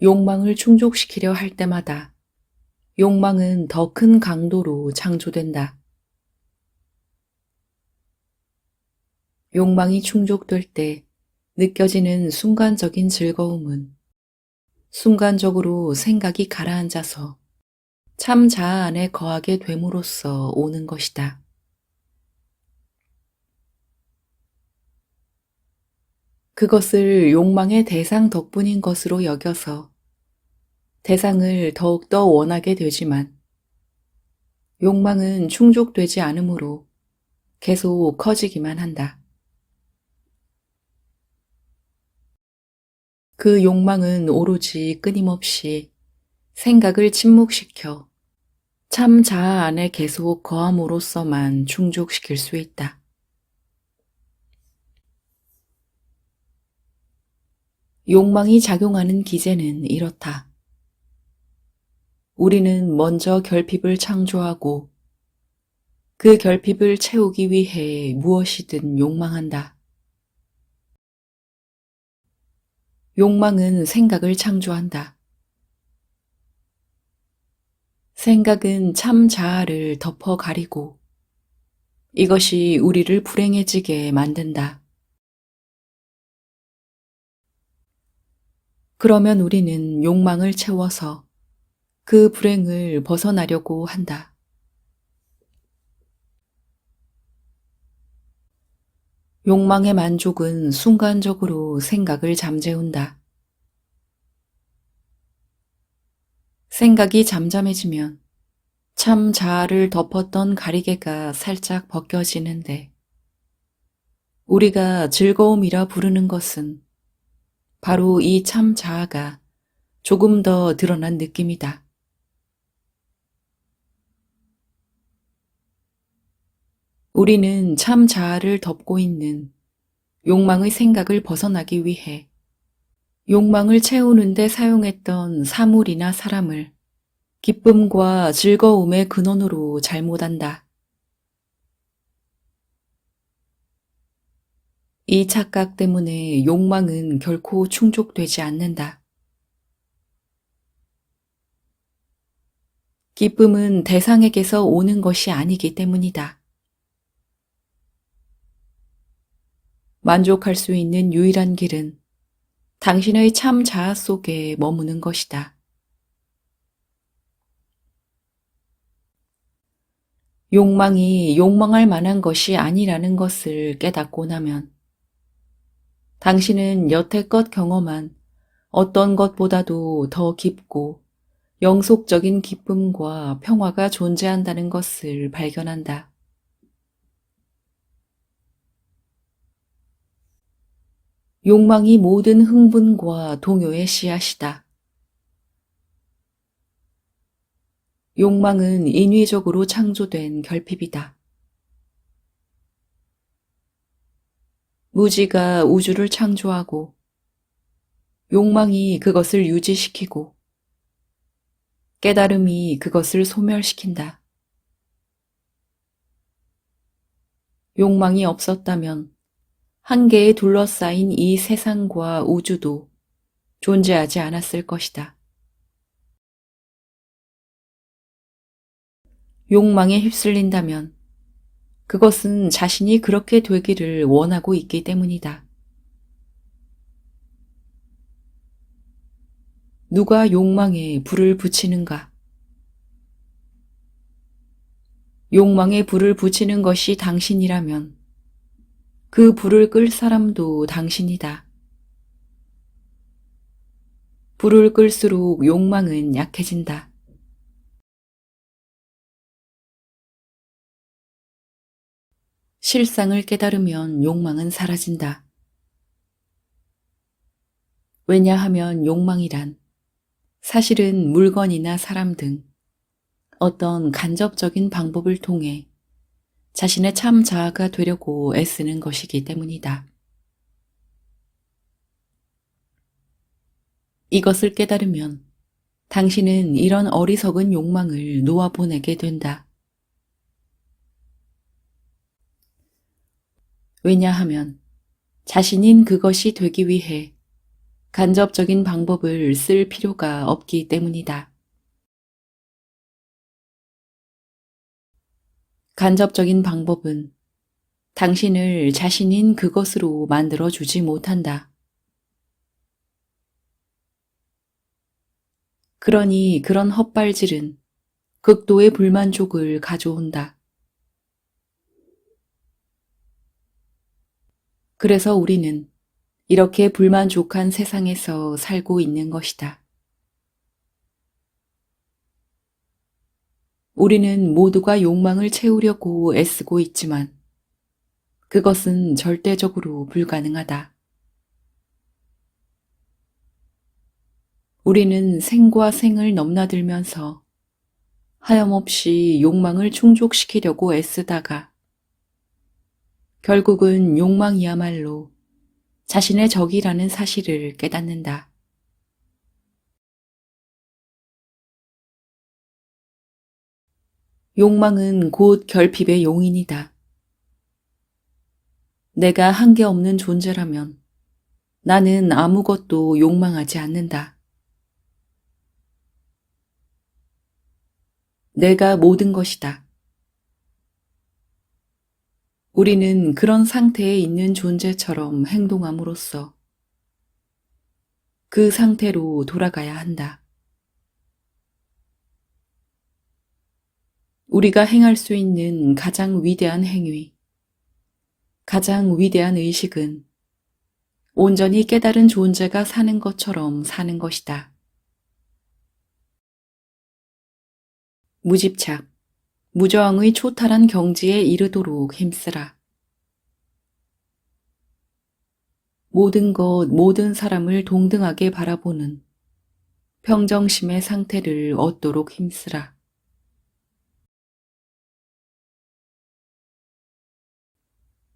욕망을 충족시키려 할 때마다 욕망은 더 큰 강도로 창조된다. 욕망이 충족될 때 느껴지는 순간적인 즐거움은 순간적으로 생각이 가라앉아서 참 자아 안에 거하게 됨으로써 오는 것이다. 그것을 욕망의 대상 덕분인 것으로 여겨서 대상을 더욱더 원하게 되지만 욕망은 충족되지 않으므로 계속 커지기만 한다. 그 욕망은 오로지 끊임없이 생각을 침묵시켜 참 자아 안에 계속 거함으로써만 충족시킬 수 있다. 욕망이 작용하는 기제는 이렇다. 우리는 먼저 결핍을 창조하고 그 결핍을 채우기 위해 무엇이든 욕망한다. 욕망은 생각을 창조한다. 생각은 참 자아를 덮어 가리고 이것이 우리를 불행해지게 만든다. 그러면 우리는 욕망을 채워서 그 불행을 벗어나려고 한다. 욕망의 만족은 순간적으로 생각을 잠재운다. 생각이 잠잠해지면 참 자아를 덮었던 가리개가 살짝 벗겨지는데 우리가 즐거움이라 부르는 것은 바로 이 참 자아가 조금 더 드러난 느낌이다. 우리는 참 자아를 덮고 있는 욕망의 생각을 벗어나기 위해 욕망을 채우는데 사용했던 사물이나 사람을 기쁨과 즐거움의 근원으로 잘못한다. 이 착각 때문에 욕망은 결코 충족되지 않는다. 기쁨은 대상에게서 오는 것이 아니기 때문이다. 만족할 수 있는 유일한 길은 당신의 참 자아 속에 머무는 것이다. 욕망이 욕망할 만한 것이 아니라는 것을 깨닫고 나면 당신은 여태껏 경험한 어떤 것보다도 더 깊고 영속적인 기쁨과 평화가 존재한다는 것을 발견한다. 욕망이 모든 흥분과 동요의 씨앗이다. 욕망은 인위적으로 창조된 결핍이다. 무지가 우주를 창조하고 욕망이 그것을 유지시키고 깨달음이 그것을 소멸시킨다. 욕망이 없었다면 한계에 둘러싸인 이 세상과 우주도 존재하지 않았을 것이다. 욕망에 휩쓸린다면 그것은 자신이 그렇게 되기를 원하고 있기 때문이다. 누가 욕망에 불을 붙이는가? 욕망에 불을 붙이는 것이 당신이라면 그 불을 끌 사람도 당신이다. 불을 끌수록 욕망은 약해진다. 실상을 깨달으면 욕망은 사라진다. 왜냐하면 욕망이란 사실은 물건이나 사람 등 어떤 간접적인 방법을 통해 자신의 참 자아가 되려고 애쓰는 것이기 때문이다. 이것을 깨달으면 당신은 이런 어리석은 욕망을 놓아보내게 된다. 왜냐하면 자신인 그것이 되기 위해 간접적인 방법을 쓸 필요가 없기 때문이다. 간접적인 방법은 당신을 자신인 그것으로 만들어 주지 못한다. 그러니 그런 헛발질은 극도의 불만족을 가져온다. 그래서 우리는 이렇게 불만족한 세상에서 살고 있는 것이다. 우리는 모두가 욕망을 채우려고 애쓰고 있지만 그것은 절대적으로 불가능하다. 우리는 생과 생을 넘나들면서 하염없이 욕망을 충족시키려고 애쓰다가 결국은 욕망이야말로 자신의 적이라는 사실을 깨닫는다. 욕망은 곧 결핍의 용인이다. 내가 한계없는 존재라면 나는 아무것도 욕망하지 않는다. 내가 모든 것이다. 우리는 그런 상태에 있는 존재처럼 행동함으로써 그 상태로 돌아가야 한다. 우리가 행할 수 있는 가장 위대한 행위, 가장 위대한 의식은 온전히 깨달은 존재가 사는 것처럼 사는 것이다. 무집착, 무저항의 초탈한 경지에 이르도록 힘쓰라. 모든 것, 모든 사람을 동등하게 바라보는 평정심의 상태를 얻도록 힘쓰라.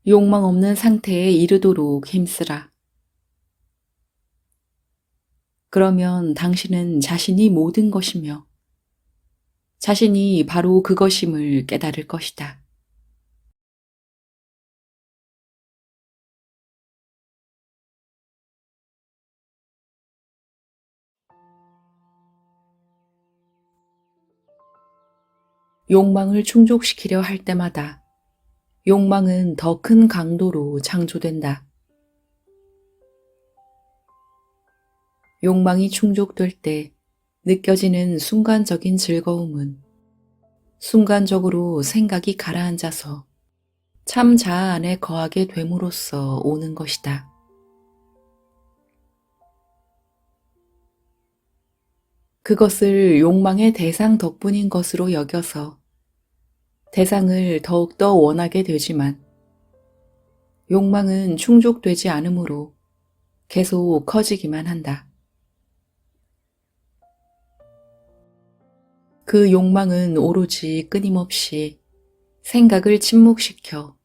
욕망 없는 상태에 이르도록 힘쓰라. 그러면 당신은 자신이 모든 것이며 자신이 바로 그것임을 깨달을 것이다. 욕망을 충족시키려 할 때마다 욕망은 더 큰 강도로 창조된다. 욕망이 충족될 때 느껴지는 순간적인 즐거움은 순간적으로 생각이 가라앉아서 참 자아 안에 거하게 됨으로써 오는 것이다. 그것을 욕망의 대상 덕분인 것으로 여겨서 대상을 더욱더 원하게 되지만 욕망은 충족되지 않으므로 계속 커지기만 한다. 그 욕망은 오로지 끊임없이 생각을 침묵시켜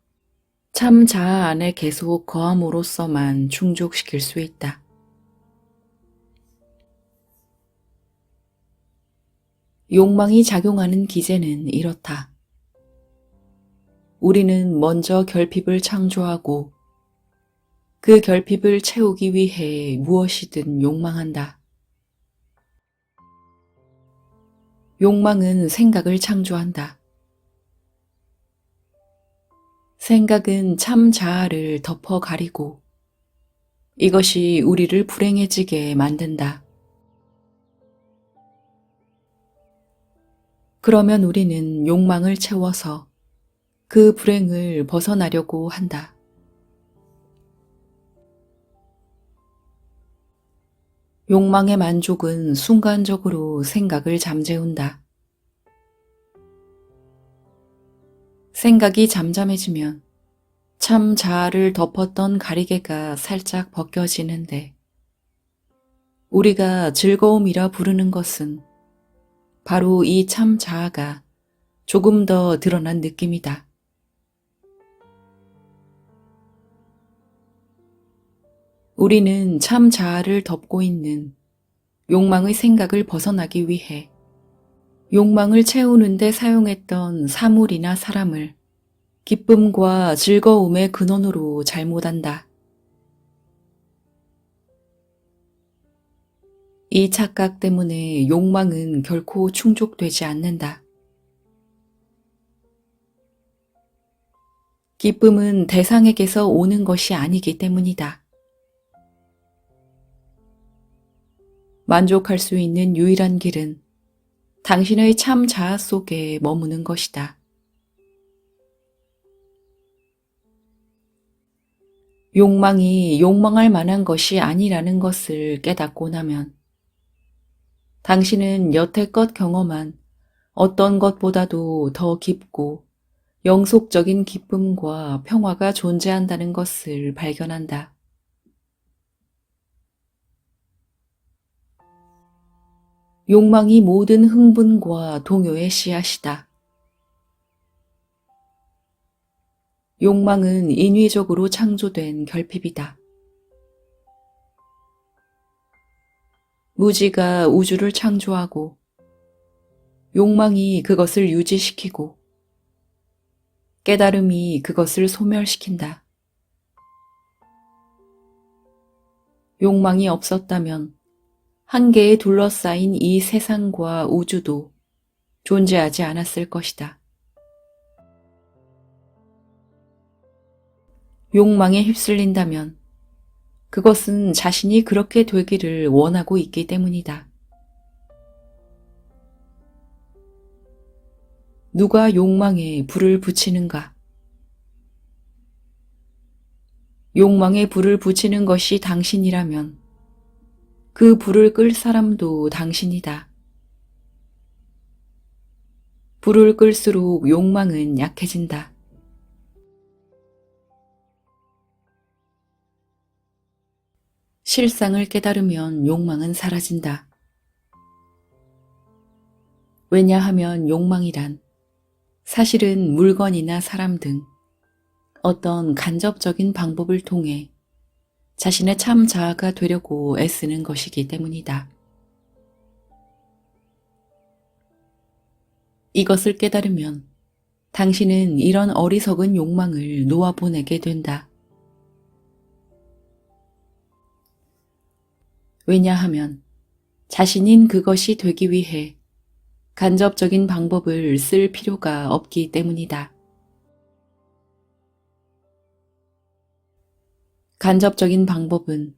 참 자아 안에 계속 거함으로써만 충족시킬 수 있다. 욕망이 작용하는 기제는 이렇다. 우리는 먼저 결핍을 창조하고 그 결핍을 채우기 위해 무엇이든 욕망한다. 욕망은 생각을 창조한다. 생각은 참 자아를 덮어 가리고 이것이 우리를 불행해지게 만든다. 그러면 우리는 욕망을 채워서 그 불행을 벗어나려고 한다. 욕망의 만족은 순간적으로 생각을 잠재운다. 생각이 잠잠해지면 참 자아를 덮었던 가리개가 살짝 벗겨지는데 우리가 즐거움이라 부르는 것은 바로 이 참 자아가 조금 더 드러난 느낌이다. 우리는 참 자아를 덮고 있는 욕망의 생각을 벗어나기 위해 욕망을 채우는데 사용했던 사물이나 사람을 기쁨과 즐거움의 근원으로 잘못한다. 이 착각 때문에 욕망은 결코 충족되지 않는다. 기쁨은 대상에게서 오는 것이 아니기 때문이다. 만족할 수 있는 유일한 길은 당신의 참 자아 속에 머무는 것이다. 욕망이 욕망할 만한 것이 아니라는 것을 깨닫고 나면 당신은 여태껏 경험한 어떤 것보다도 더 깊고 영속적인 기쁨과 평화가 존재한다는 것을 발견한다. 욕망이 모든 흥분과 동요의 씨앗이다. 욕망은 인위적으로 창조된 결핍이다. 무지가 우주를 창조하고 욕망이 그것을 유지시키고 깨달음이 그것을 소멸시킨다. 욕망이 없었다면 한계에 둘러싸인 이 세상과 우주도 존재하지 않았을 것이다. 욕망에 휩쓸린다면 그것은 자신이 그렇게 되기를 원하고 있기 때문이다. 누가 욕망에 불을 붙이는가? 욕망에 불을 붙이는 것이 당신이라면 그 불을 끌 사람도 당신이다. 불을 끌수록 욕망은 약해진다. 실상을 깨달으면 욕망은 사라진다. 왜냐하면 욕망이란 사실은 물건이나 사람 등 어떤 간접적인 방법을 통해 자신의 참 자아가 되려고 애쓰는 것이기 때문이다. 이것을 깨달으면 당신은 이런 어리석은 욕망을 놓아보내게 된다. 왜냐하면 자신인 그것이 되기 위해 간접적인 방법을 쓸 필요가 없기 때문이다. 간접적인 방법은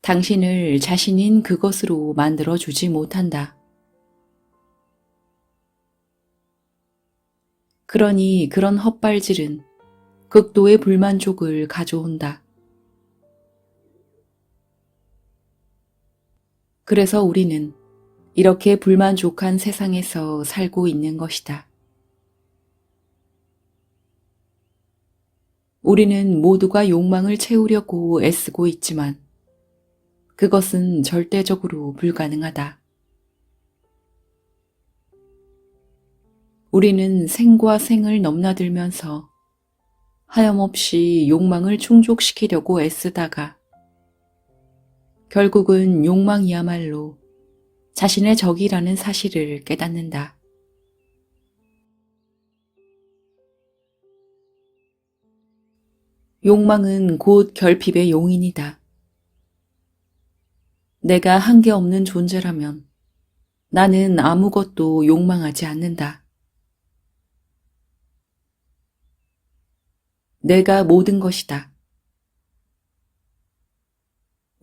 당신을 자신인 그것으로 만들어주지 못한다. 그러니 그런 헛발질은 극도의 불만족을 가져온다. 그래서 우리는 이렇게 불만족한 세상에서 살고 있는 것이다. 우리는 모두가 욕망을 채우려고 애쓰고 있지만 그것은 절대적으로 불가능하다. 우리는 생과 생을 넘나들면서 하염없이 욕망을 충족시키려고 애쓰다가 결국은 욕망이야말로 자신의 적이라는 사실을 깨닫는다. 욕망은 곧 결핍의 용인이다. 내가 한계없는 존재라면 나는 아무것도 욕망하지 않는다. 내가 모든 것이다.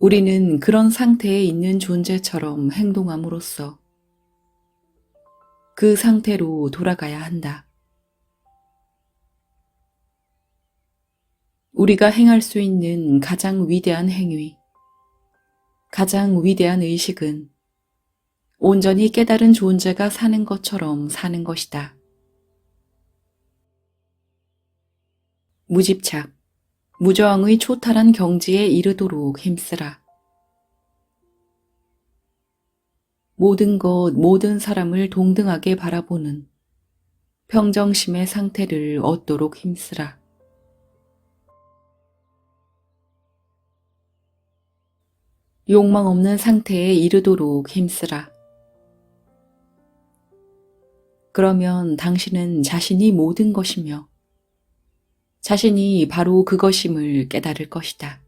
우리는 그런 상태에 있는 존재처럼 행동함으로써 그 상태로 돌아가야 한다. 우리가 행할 수 있는 가장 위대한 행위, 가장 위대한 의식은 온전히 깨달은 존재가 사는 것처럼 사는 것이다. 무집착, 무저항의 초탈한 경지에 이르도록 힘쓰라. 모든 것, 모든 사람을 동등하게 바라보는 평정심의 상태를 얻도록 힘쓰라. 욕망 없는 상태에 이르도록 힘쓰라. 그러면 당신은 자신이 모든 것이며 자신이 바로 그것임을 깨달을 것이다.